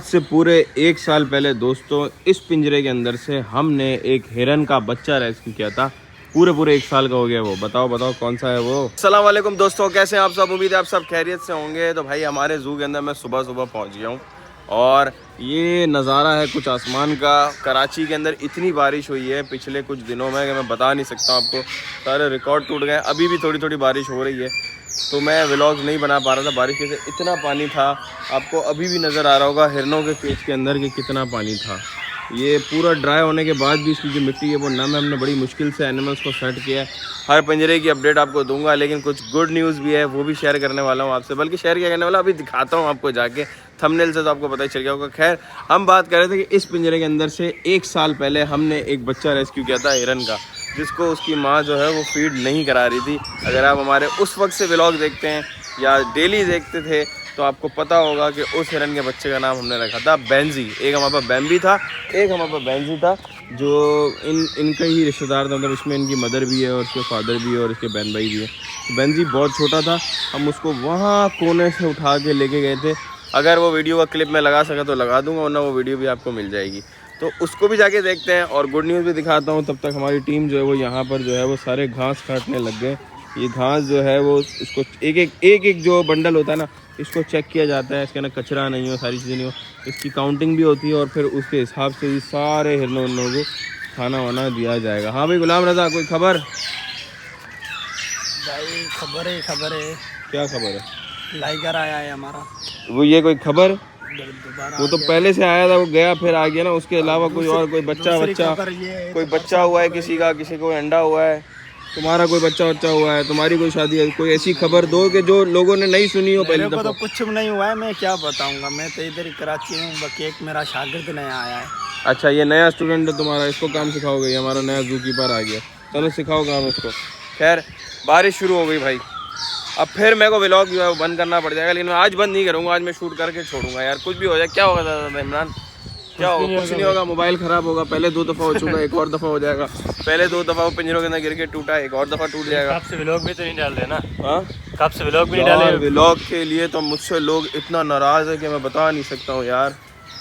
से पूरे 1 साल पहले दोस्तों इस पिंजरे के अंदर से हमने एक हिरन का बच्चा रेस्क्यू किया था। पूरे 1 साल का हो गया वो। बताओ कौन सा है वो। अस्सलाम वालेकुम दोस्तों, कैसे हैं आप सब। उम्मीद है आप सब खैरियत से होंगे। तो भाई हमारे जू के अंदर मैं सुबह पहुंच गया हूँ और ये नज़ारा है कुछ आसमान का। कराची के अंदर इतनी बारिश हुई है पिछले कुछ दिनों में कि मैं बता नहीं सकता आपको। सारे रिकॉर्ड टूट गए। अभी भी थोड़ी बारिश हो रही है तो मैं व्लॉग नहीं बना पा रहा था बारिश से। इतना पानी था, आपको अभी भी नज़र आ रहा होगा हिरनों के केज के अंदर कि कितना पानी था। ये पूरा ड्राई होने के बाद भी इसकी जो मिट्टी है वो नम है। हमने बड़ी मुश्किल से एनिमल्स को सेट किया है। हर पिंजरे की अपडेट आपको दूंगा, लेकिन कुछ गुड न्यूज़ भी है वो भी शेयर करने वाला हूँ आपसे। बल्कि शेयर क्या करने वाला, अभी दिखाता हूँ आपको जाके। थंबनेल से तो आपको पता ही चल गया होगा। खैर, हम बात कर रहे थे कि इस पिंजरे के अंदर से 1 साल पहले हमने एक बच्चा रेस्क्यू किया था हिरन का, जिसको उसकी माँ जो है वो फीड नहीं करा रही थी। अगर आप हमारे उस वक्त से व्लॉग देखते हैं या डेली देखते थे तो आपको पता होगा कि उस हिरन के बच्चे का नाम हमने रखा था बेंजी। एक हमारे पास बैम्बी था, एक हमारे पास बेंजी था, जो इनका ही रिश्तेदार था। मतलब इसमें इनकी मदर भी है और इसके फादर भी है और इसके बहन भाई भी है। तो बेंजी बहुत छोटा था, हम उसको वहाँ कोने से उठा के लेके गए थे। अगर वो वीडियो का क्लिप मैं लगा सका तो लगा दूंगा, वरना वो वीडियो भी आपको मिल जाएगी। तो उसको भी जाके देखते हैं और गुड न्यूज़ भी दिखाता हूँ। तब तक हमारी टीम जो है वो यहाँ पर जो है वो सारे घास काटने लग गए। ये घास जो है वो इसको एक जो बंडल होता है ना, इसको चेक किया जाता है, इसके अंदर कचरा नहीं हो, सारी चीज़ें नहीं हो, इसकी काउंटिंग भी होती है और फिर उसके हिसाब से ही सारे हिरनों को खाना वाना दिया जाएगा। हाँ भाई गुलाम रज़ा, कोई खबर? भाई खबर है। क्या खबर है? लाइगर आया है हमारा। वो ये कोई खबर? दोबारा वो तो पहले से आया था, वो गया फिर आ गया ना। उसके अलावा कोई बच्चा हुआ है किसी का, किसी को अंडा हुआ है, तुम्हारा कोई बच्चा हुआ है, तुम्हारी कोई शादी है, कोई ऐसी खबर दो कि जो लोगों ने नहीं सुनी हो पहले दफा। तो कुछ नहीं हुआ है, मैं क्या बताऊंगा। मैं तो इधर ही कराची हूँ, बाकी एक मेरा शागिर्द नया आया है। अच्छा, ये नया स्टूडेंट है तुम्हारा, इसको काम सिखाओगे? हमारा नया जू कीपर आ गया, चलो सिखाओ काम इसको। खैर, बारिश शुरू हो गई भाई। अब फिर मेरे को व्लॉग जो है वो बंद करना पड़ जाएगा, लेकिन मैं आज बंद नहीं करूँगा। आज मैं शूट करके छोड़ूंगा यार। कुछ भी हो जाए, क्या होगा दादा इमरान, क्या होगा? कुछ नहीं होगा। मोबाइल ख़राब होगा, पहले 2 दफ़ा हो चुका, एक और दफ़ा हो जाएगा। पहले 2 दफ़ा वो पिंजरों के अंदर गिर के टूटा, एक और दफ़ा टूट जाएगा। कब से व्लॉग भी तो नहीं डाल रहे ना? हाँ, कब से व्लॉग भी नहीं डाले? व्लॉग के लिए तो मुझसे लोग इतना नाराज़ है कि मैं बता नहीं सकता हूँ यार।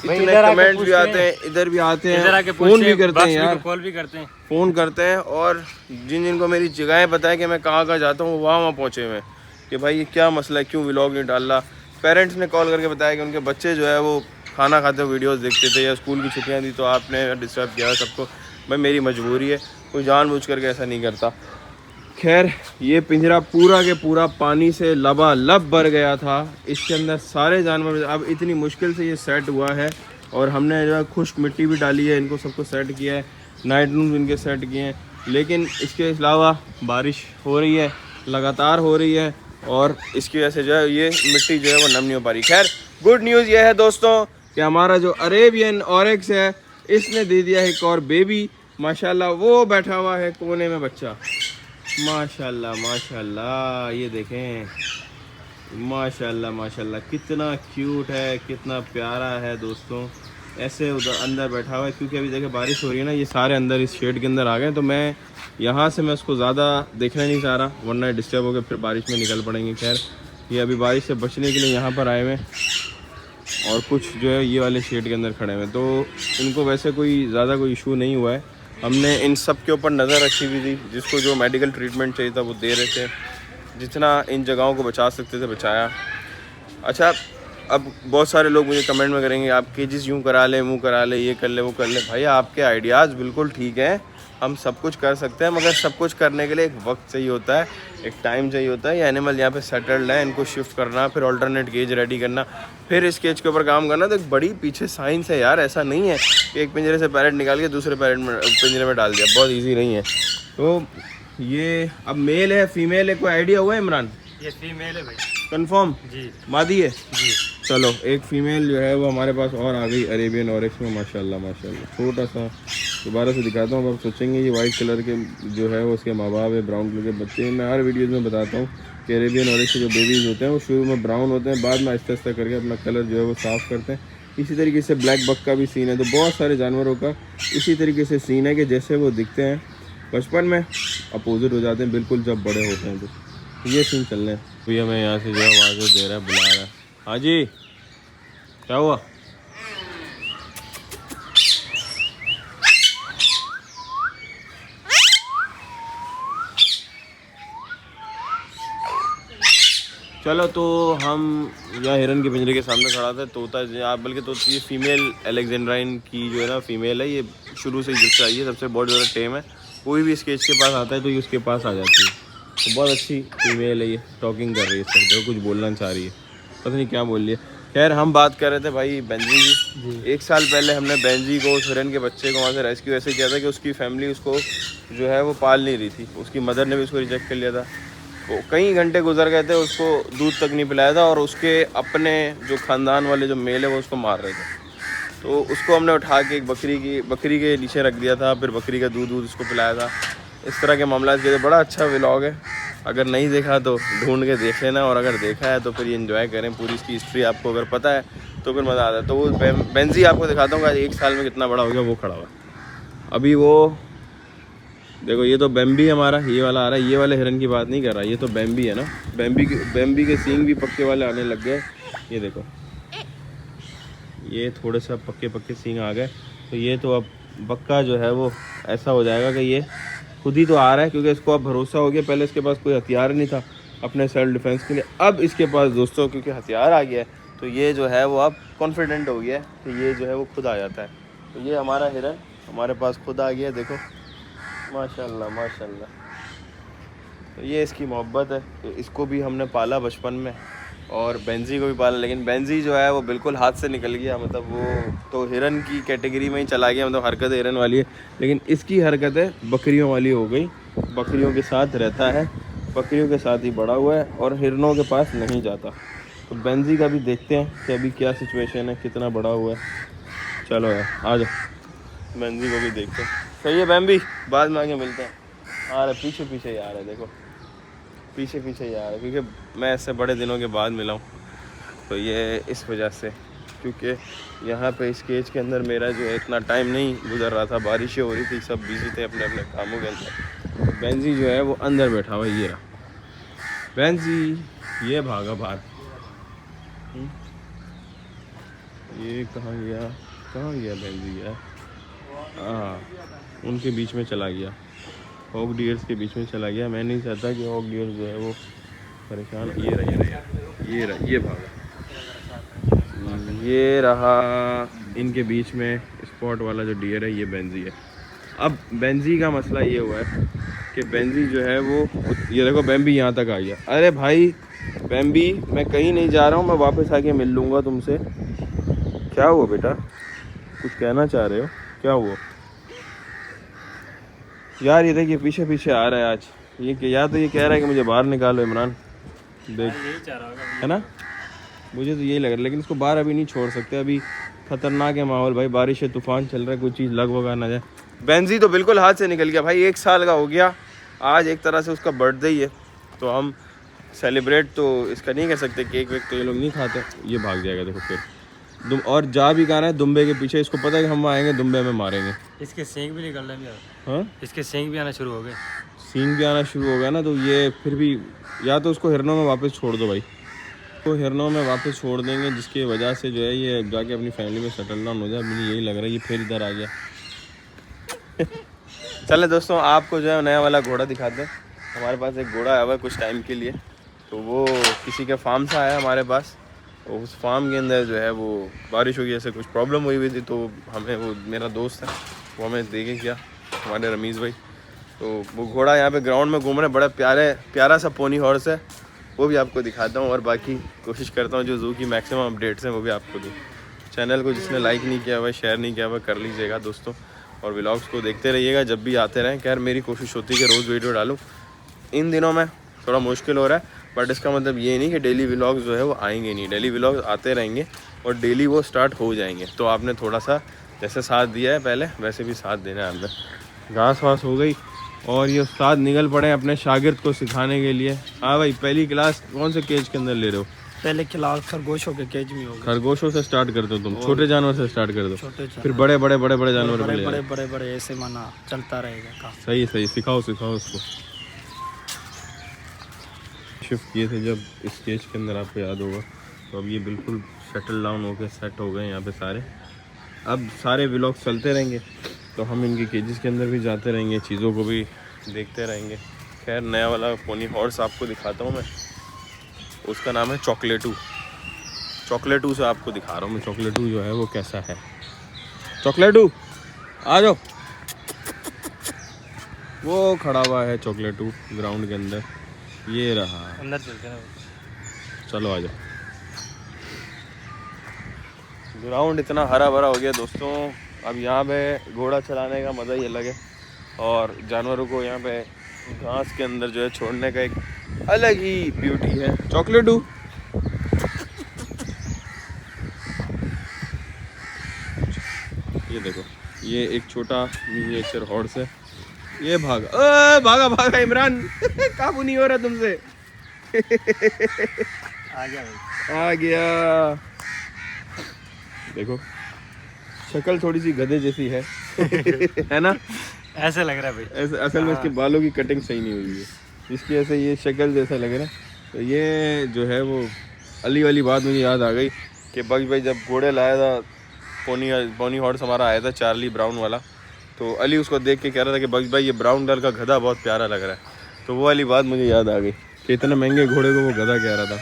इतने कमेंट्स भी आते हैं, इधर भी आते हैं, फ़ोन भी करते हैं यार, कॉल भी करते हैं, फ़ोन करते हैं। और जिनको मेरी जगहें पता है कि मैं कहाँ जाता हूँ, वहाँ पहुँचे हुए कि भाई ये क्या मसला है, क्यों व्लॉग नहीं डाल रहा। पेरेंट्स ने कॉल करके बताया कि उनके बच्चे जो है वो खाना खाते हुए वीडियोस देखते थे, या स्कूल की छुट्टियां थी तो आपने डिस्टर्ब किया सबको। भाई मेरी मजबूरी है, कोई जानबूझ करके ऐसा नहीं करता। खैर, ये पिंजरा पूरा के पूरा पानी से लबालब भर गया था। इसके अंदर सारे जानवर, अब इतनी मुश्किल से ये सेट हुआ है और हमने जो है खुश्क मिट्टी भी डाली है, इनको सबको सेट किया है, नाइट रूम इनके सेट किए हैं। लेकिन इसके अलावा बारिश हो रही है, लगातार हो रही है, और इसकी वजह से जो है ये मिट्टी जो है वो नम नहीं हो पा रही। खैर, गुड न्यूज़ ये है दोस्तों कि हमारा जो अरेबियन ऑरिक्स है, इसने दे दिया है एक और बेबी माशाल्लाह। वो बैठा हुआ है कोने में बच्चा, माशाल्लाह। ये देखें, माशाल्लाह कितना क्यूट है, कितना प्यारा है दोस्तों। ऐसे उधर अंदर बैठा हुआ है, क्योंकि अभी देखिए बारिश हो रही है ना, ये सारे अंदर इस शेड के अंदर आ गए। तो मैं यहाँ से मैं उसको ज़्यादा देखना नहीं चाह रहा, वरना डिस्टर्ब हो गए, फिर बारिश में निकल पड़ेंगे। खैर, ये अभी बारिश से बचने के लिए यहाँ पर आए हुए, और कुछ जो है ये वाले शेड के अंदर खड़े हुए। तो इनको वैसे कोई ज़्यादा कोई इशू नहीं हुआ है। हमने इन सब के ऊपर नज़र रखी हुई थी, जिसको जो मेडिकल ट्रीटमेंट चाहिए था वो दे रहे थे, जितना इन जगहों को बचा सकते थे बचाया। अच्छा, अब बहुत सारे लोग मुझे कमेंट में करेंगे आप केजेस यूँ करा ले, मुँह करा ले, ये कर ले, वो कर ले। भाई आपके आइडियाज़ बिल्कुल ठीक हैं, हम सब कुछ कर सकते हैं, मगर सब कुछ करने के लिए एक वक्त चाहिए होता है, एक टाइम चाहिए होता है। ये एनिमल यहाँ पे सेटल्ड है, इनको शिफ्ट करना, फिर ऑल्टरनेट केज रेडी करना, फिर इस केज के ऊपर काम करना, तो एक बड़ी पीछे साइंस है यार। ऐसा नहीं है कि एक पिंजरे से पैरेट निकाल के दूसरे पिंजरे में डाल दिया, बहुत ईजी नहीं है। तो ये अब मेल है फीमेल है, कोई आइडिया हुआ है इमरान? ये फीमेल है भाई। कंफर्म? जी। मादी है जी। चलो, एक फीमेल जो है वो हमारे पास और आ गई अरेबियन ऑरिक्स में, माशाल्लाह। छोटा सा दोबारा से दिखाता हूँ, आप सोचेंगे ये वाइट कलर के जो है वो उसके माँ बाप है, ब्राउन कलर के बच्चे। मैं हर वीडियोज़ में बताता हूँ कि अरेबियन ऑरिक्स के जो बेबीज़ होते हैं वो शुरू में ब्राउन होते हैं, बाद में आहिस्ता आहिस्ता करके अपना कलर जो है वो साफ़ करते हैं। इसी तरीके से ब्लैक बक का भी सीन है। तो बहुत सारे जानवरों का इसी तरीके से सीन है कि जैसे वो दिखते हैं बचपन में, अपोजिट हो जाते हैं बिल्कुल जब बड़े होते हैं। तो ये सीन चल रहे हैं। भैया मैं यहाँ से जो है आवाज़ दे रहा है, बुला रहा है। हाँ जी, क्या हुआ? चलो तो हम यहाँ हिरन के पिंजरे के सामने खड़ा था। तोता आप बल्कि तो ये फीमेल अलेक्जेंड्राइन की जो है ना फीमेल है, ये शुरू से जब से आई है सबसे बहुत ज़्यादा टेम है। कोई भी इसके के पास आता है तो ये उसके पास आ जाती है। तो बहुत अच्छी फीमेल है, ये टॉकिंग कर रही है, सब कुछ बोलना चाह रही है, पता नहीं क्या बोल रही है। खैर हम बात कर रहे थे भाई बेंजी की। 1 साल पहले हमने बेंजी को, उस हिरन के बच्चे को वहाँ से रेस्क्यू ऐसे किया था कि उसकी फैमिली उसको जो है वो पाल नहीं रही थी। उसकी मदर ने भी उसको रिजेक्ट कर लिया था। वो कई घंटे गुजर गए थे, उसको दूध तक नहीं पिलाया था और उसके अपने जो ख़ानदान वाले जो मेल है वो उसको मार रहे थे। तो उसको हमने उठा के एक बकरी के नीचे रख दिया था, फिर बकरी का दूध उसको पिलाया था। इस तरह के मामला किए थे। बड़ा अच्छा व्लॉग है, अगर नहीं देखा तो ढूंढ के देख लेना, और अगर देखा है तो फिर ये एंजॉय करें। पूरी इसकी हिस्ट्री आपको अगर पता है तो फिर मज़ा आता है। तो वो बेंजी आपको दिखाता हूँ आज 1 साल में कितना बड़ा हो गया। वो खड़ा हुआ अभी, वो देखो, ये तो बेम्बी हमारा ये वाला आ रहा है। ये वाले हिरन की बात नहीं कर रहा, ये तो बेम्बी है ना। बेम्बी के सींग भी पक्के वाले आने लग गए। ये देखो, ये थोड़े सा पक्के सींग आ गए। तो ये तो अब बक्का जो है वो ऐसा हो जाएगा कि ये खुद ही तो आ रहा है, क्योंकि इसको अब भरोसा हो गया। पहले इसके पास कोई हथियार नहीं था अपने सेल्फ डिफेंस के लिए, अब इसके पास दोस्तों क्योंकि हथियार आ गया है, तो ये जो है वो अब कॉन्फिडेंट हो गया है कि ये जो है वो खुद आ जाता है। तो ये हमारा हिरन हमारे पास खुद आ गया है, देखो माशाल्लाह माशाल्लाह। तो ये इसकी मोहब्बत है। तो इसको भी हमने पाला बचपन में, और बेंजी को भी पाला। लेकिन बेंजी जो है वो बिल्कुल हाथ से निकल गया, मतलब वो तो हिरन की कैटेगरी में ही चला गया, मतलब हरकतें हिरन वाली है, लेकिन इसकी हरकतें बकरियों वाली हो गई। बकरियों के साथ रहता है, बकरियों के साथ ही बड़ा हुआ है और हिरनों के पास नहीं जाता। तो बेंजी का भी देखते हैं कि अभी क्या सिचुएशन है, कितना बड़ा हुआ है। चलो यार आ जाओ, बेंजी को भी देखते हैं। सही है बेम्बी, बाद में आगे मिलते हैं। आ रहे पीछे ही आ रहे, देखो पीछे ही आ रहे, क्योंकि मैं ऐसे बड़े दिनों के बाद मिला हूँ। तो ये इस वजह से, क्योंकि यहाँ पे इस केज के अंदर मेरा जो है इतना टाइम नहीं गुजर रहा था, बारिशें हो रही थी, सब बिजी थे अपने अपने कामों के अंदर। तो बेंजी जो है वो अंदर बैठा हुआ, ये रहा बेंजी, ये भागा बाहर। ये कहाँ गया बेंजी यार? हाँ, उनके बीच में चला गया, हॉग डियर्स के बीच में चला गया। मैं नहीं चाहता कि हॉग डियर्स जो है वो परेशान। ये भागा, ये रहा इनके बीच में स्पॉट वाला जो डियर है, ये बेंजी है। अब बेंजी का मसला ये हुआ है कि बेंजी जो है वो, ये देखो बेम्बी यहाँ तक आ गया। अरे भाई बेम्बी, मैं कहीं नहीं जा रहा हूँ, मैं वापस आके मिल लूँगा तुमसे। क्या हुआ बेटा, कुछ कहना चाह रहे हो? क्या हुआ यार? ये देखिए पीछे आ रहा है आज। ये या तो ये कह रहा है कि मुझे बाहर निकालो इमरान, देख है ना, मुझे तो यही लग रहा है। लेकिन इसको बाहर अभी नहीं छोड़ सकते, अभी खतरनाक है माहौल भाई, बारिश है, तूफान चल रहा है, कोई चीज़ लग वगा ना जाए। बेंजी तो बिल्कुल हाथ से निकल गया भाई, 1 साल का हो गया आज। एक तरह से उसका बर्थडे ही है, तो हम सेलिब्रेट तो इसका नहीं कर सकते, केक वेक तो ये लोग नहीं खाते। ये भाग जाएगा देखो फिर, और जा भी कहाँ है दुम्बे के पीछे। इसको पता है कि हम आएंगे दुम्बे में मारेंगे। इसके सींग भी निकल रहे हैं। हाँ, इसके सींग भी आना शुरू हो गए। सींग भी आना शुरू हो गया ना, तो ये फिर भी, या तो उसको हिरनों में वापस छोड़ दो भाई, तो हिरनों में वापस छोड़ देंगे, जिसकी वजह से जो है ये जाके अपनी फैमिली में सेटल डाउन हो जाए। मुझे यही लग रहा है ये फिर इधर आ गया। चले दोस्तों, आपको जो है नया वाला घोड़ा दिखाते हैं। हमारे पास एक घोड़ा आया हुआ है कुछ टाइम के लिए, तो वो किसी के फार्म से आया हमारे पास। तो उस फार्म के अंदर जो है वो बारिश हो गई, ऐसे कुछ प्रॉब्लम हुई थी, तो हमें, वो मेरा दोस्त है वो हमें दे के गया, हमारे रमीज़ भाई। तो वो घोड़ा यहाँ पे ग्राउंड में घूम रहा है, बड़ा प्यारा सा पोनी हॉर्स है, वो भी आपको दिखाता हूँ। और बाकी कोशिश करता हूँ जो ज़ू की मैक्सिमम अपडेट्स हैं वो भी आपको दूँ। चैनल को जिसने लाइक नहीं किया हुआ, शेयर नहीं किया हुआ, कर लीजिएगा दोस्तों, और व्लॉग्स को देखते रहिएगा जब भी आते रहें। खैर मेरी कोशिश होती है कि रोज़ वीडियो डालूँ। इन दिनों में थोड़ा मुश्किल हो रहा है, बट इसका मतलब ये नहीं कि डेली व्लॉग्स जो है वो आएंगे नहीं। डेली व्लॉग्स आते रहेंगे और डेली वो स्टार्ट हो जाएंगे। तो आपने थोड़ा सा जैसे साथ दिया है पहले, वैसे भी साथ देना है। अंदर घास वास हो गई, और ये उस्ताद निकल पड़े अपने शागिर्द को सिखाने के लिए। हाँ भाई, पहली क्लास कौन से केज के अंदर ले रहे हो? पहले क्लास खरगोशों के केज में होगा। खरगोशों से स्टार्ट कर दो तुम, छोटे जानवर से स्टार्ट कर दो, छोटे फिर बड़े जानवर पे ले बड़े बड़े ऐसे माना चलता रहेगा। सही सिखाओ उसको। शिफ्ट किए थे जब इस स्टेज के अंदर, आपको याद होगा, तो अब ये बिल्कुल सेटल डाउन हो गए, सेट हो गए यहाँ पे सारे। अब सारे व्लॉग चलते रहेंगे, तो हम इनके केजेस के अंदर भी जाते रहेंगे, चीज़ों को भी देखते रहेंगे। खैर नया वाला पोनी हॉर्स आपको दिखाता हूँ मैं। उसका नाम है चॉकलेटू। चॉकलेटू से आपको दिखा रहा हूँ मैं, चॉकलेटू जो है वो कैसा है। चॉकलेटू आ जाओ। वो खड़ा हुआ है चॉकलेटू ग्राउंड के अंदर, ये रहा। अंदर चलते ना। चलो आ जाओ। ग्राउंड इतना हरा भरा हो गया दोस्तों, अब यहाँ पे घोड़ा चलाने का मज़ा ही अलग है और जानवरों को यहाँ पे घास के अंदर जो है छोड़ने का एक अलग ही ब्यूटी है। चॉकलेटू ये देखो, ये एक छोटा मिनिएचर हॉर्स है। ये भागा, भागा भागा इमरान काबू नहीं हो रहा तुमसे। आ गया भाई। आ गया। देखो शक्ल थोड़ी सी गधे जैसी है है ना? ऐसे लग रहा है भाई। ऐसे असल में इसके बालों की कटिंग सही नहीं हुई है, इसकी ऐसे ये शक्ल जैसा लग रहा है। तो ये जो है वो अली वाली बात मुझे याद आ गई कि बग्स भाई जब घोड़े लाया था, पोनी हॉर्स हमारा आया था चार्ली ब्राउन वाला, तो अली उसको देख के कह रहा था कि बग्स भाई ये ब्राउन कलर का गधा बहुत प्यारा लग रहा है। तो वो वाली बात मुझे याद आ गई कि इतने महंगे घोड़े को वो गधा कह रहा था।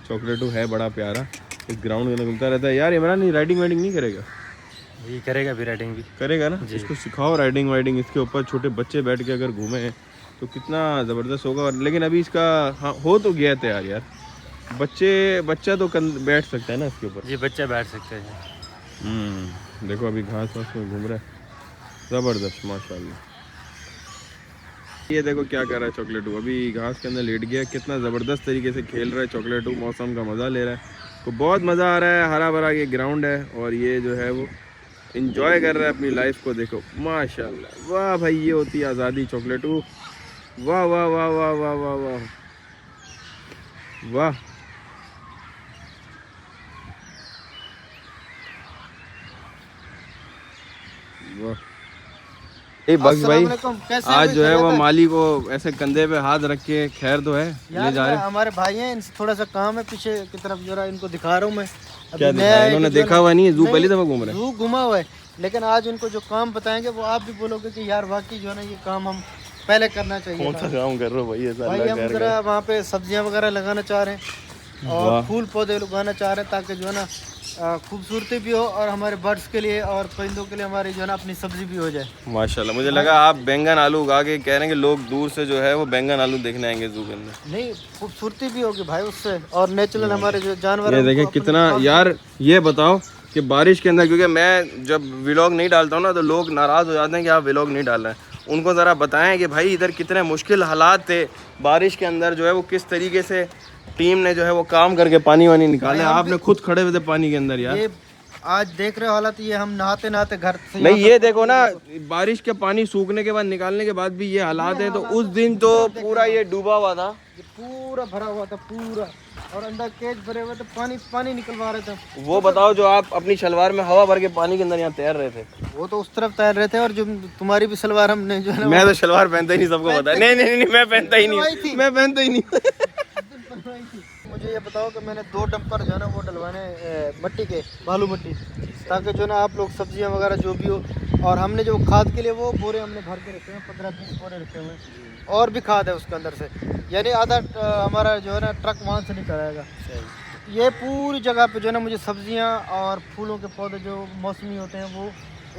चॉकलेटू है बड़ा प्यारा, इस ग्राउंड में घूमता रहता है। यार इमरान ये राइडिंग वाइडिंग नहीं करेगा? ये करेगा भी, राइडिंग भी करेगा ना? इसको सिखाओ राइडिंग वाइडिंग, इसके ऊपर छोटे बच्चे बैठ के अगर घूमे तो कितना ज़बरदस्त होगा। लेकिन अभी इसका हाँ हो तो गया तैयार यार, बच्चा तो बैठ सकता है ना इसके ऊपर? जी बच्चा बैठ सकते हैं। देखो अभी घास वास में घूम रहा है, ज़बरदस्त माशाल्लाह। ये देखो क्या कर रहा है चॉकलेटू, अभी घास के अंदर लेट गया, कितना ज़बरदस्त तरीके से खेल रहा है चॉकलेटू, मौसम का मज़ा ले रहा है, तो बहुत मज़ा आ रहा है। हरा भरा ये ग्राउंड है और ये जो है वो इंजॉय कर रहा है अपनी लाइफ को। देखो माशाल्लाह, वाह भाई ये होती है आज़ादी चॉकलेटू, वाह वाह वाह वाह वाह वाह वाह वाह। बग्स भाई आज जो है वो माली को ऐसे कंधे पे हाथ रख के खैर तो है ले जा रहे हैं। हमारे भाई हैं, इनसे थोड़ा सा काम है, पीछे की तरफ जरा इनको दिखा रहा हूँ मैं। क्या दिखा? इन्होंने देखा हुआ नहीं है, जू पहली दफा घूम रहे हैं। जू घुमा हुआ है, लेकिन आज इनको जो काम बताएंगे वो आप भी बोलोगे कि यार वाकई जो है ना ये काम हम पहले करना चाहिए। कौन सा काम कर रहे हो भाई? ऐसा भाई हम जरा वहाँ पे सब्जियाँ वगैरह लगाना चाह रहे हैं और फूल पौधे उगाना चाह रहे हैं, ताकि जो है ना खूबसूरती भी हो और हमारे बर्ड्स के लिए और परिंदों के लिए हमारी जो है ना अपनी सब्जी भी हो जाए। माशाल्लाह, मुझे लगा आप बैंगन आलू उगा के कह रहे हैं कि लोग दूर से जो है वो बैंगन आलू देखने आएंगे जू के अंदर। नहीं, खूबसूरती भी होगी भाई उससे, और नेचुरल हमारे जो जानवर ये देखें कितना। यार ये बताओ कि बारिश के अंदर, क्योंकि मैं जब व्लॉग नहीं डालता हूँ ना तो लोग नाराज़ हो जाते हैं कि आप व्लॉग नहीं डाल रहे हैं, उनको ज़रा बताएं कि भाई इधर कितने मुश्किल हालात थे बारिश के अंदर, जो है वो किस तरीके से टीम ने जो है वो काम करके पानी वानी निकाले। आपने खुद खड़े हुए थे पानी के अंदर यार। ये आज देख रहे हो हालत, ये हम नहाते नहाते घर से नहीं, ये देखो ना बारिश के पानी सूखने के बाद निकालने के बाद भी ये हालात है। तो उस दिन तो पूरा ये डूबा हुआ था, पूरा भरा हुआ था पूरा, और अंदर केज भरे हुए थे, पानी निकलवा रहे थे। वो बताओ जो आप अपनी शलवार में हवा भर के पानी के अंदर यहाँ तैर रहे थे, वो तो उस तरफ तैर रहे थे, और जो तुम्हारी भी शलवार हमने जो है ना, मैं तो शलवार पहनता ही नहीं, सबको पता है। नहीं मैं पहनता ही नहीं, मैं पहनता ही नहीं। मुझे ये बताओ कि मैंने 2 डंपर जो है ना वो डलवाने मट्टी के, बालू मट्टी, ताकि जो ना आप लोग सब्जियां वगैरह जो भी हो, और हमने जो खाद के लिए वो बोरे हमने भर के रखे हैं, 15-20 बोरे रखे हुए हैं, और भी खाद है उसके अंदर से, यानी आधा हमारा जो है ना ट्रक वहाँ से निकल आएगा। ये पूरी जगह पे जो है ना मुझे सब्जियाँ और फूलों के पौधे जो मौसमी होते हैं वो,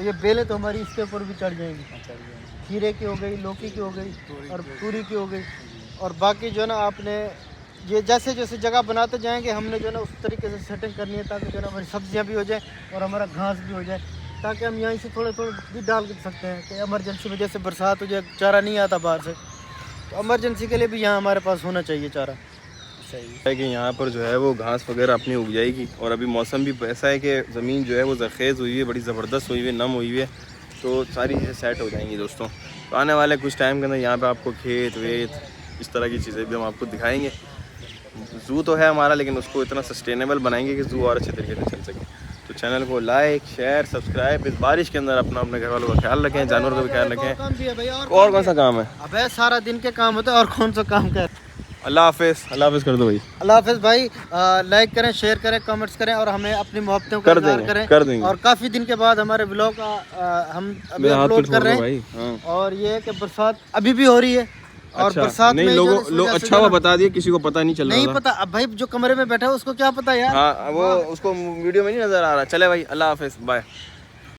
ये बेलें तो हमारी इसके ऊपर भी चढ़ जाएंगी, खीरे की हो गई, लौकी की हो गई, और तूरी की हो गई, और बाकी जो है ना आपने ये जैसे जैसे जगह बनाते जाएंगे हमने जो है ना उस तरीके से सेटिंग करनी है, ताकि जो है ना हमारी सब्जियां भी हो जाए और हमारा घास भी हो जाए, ताकि हम यहीं से थोड़े थोड़े भी डाल सकते हैं कि इमरजेंसी में जैसे बरसात हो जाए, चारा नहीं आता बाहर से, तो इमरजेंसी के लिए भी यहाँ हमारे पास होना चाहिए चारा। सही है कि यहाँ पर जो है वो घास वगैरह अपनी उग जाएगी, और अभी मौसम भी ऐसा है कि ज़मीन जो है वो ज़रख़ेज़ हुई है, बड़ी ज़बरदस्त हुई है, नम हुई है, तो सारी चीज़ें सेट हो जाएंगी दोस्तों। तो आने वाले कुछ टाइम के अंदर यहाँ पे आपको खेत वेत इस तरह की चीज़ें भी हम आपको दिखाएंगे। ज़ू तो है हमारा, लेकिन उसको इतना सस्टेनेबल बनाएंगे कि ज़ू और अच्छे तरीके से चल सके। तो चैनल को लाइक शेयर सब्सक्राइब, इस बारिश के अंदर अपने घर वालों का ख्याल रखें, जानवरों का भी ख्याल रखें। और कौन सा काम है? अबे सारा दिन के काम होता है, और कौन सा काम कर। अल्लाह हाफिज़ कर दो भाई। अल्लाह हाफिज़ भाई। लाइक करें, शेयर करें, कमेंट्स करें, और हमें अपनी मोहब्बतों का इज़हार करें, कर देंगे। और काफ़ी दिन के बाद हमारे ब्लॉग हम अभी अपलोड कर रहे हैं, और ये है कि बरसात अभी भी हो रही है, और अच्छा, बरसात नहीं में लोगों जो- लोग जैसे अच्छा जो हुआ ना- बता दिया, किसी को पता नहीं चल नहीं रहा था। पता। अब भाई जो कमरे में बैठा है उसको क्या पता यार। हाँ वो उसको वीडियो में नहीं नजर आ रहा। चले भाई, अल्लाह हाफिज, बाय।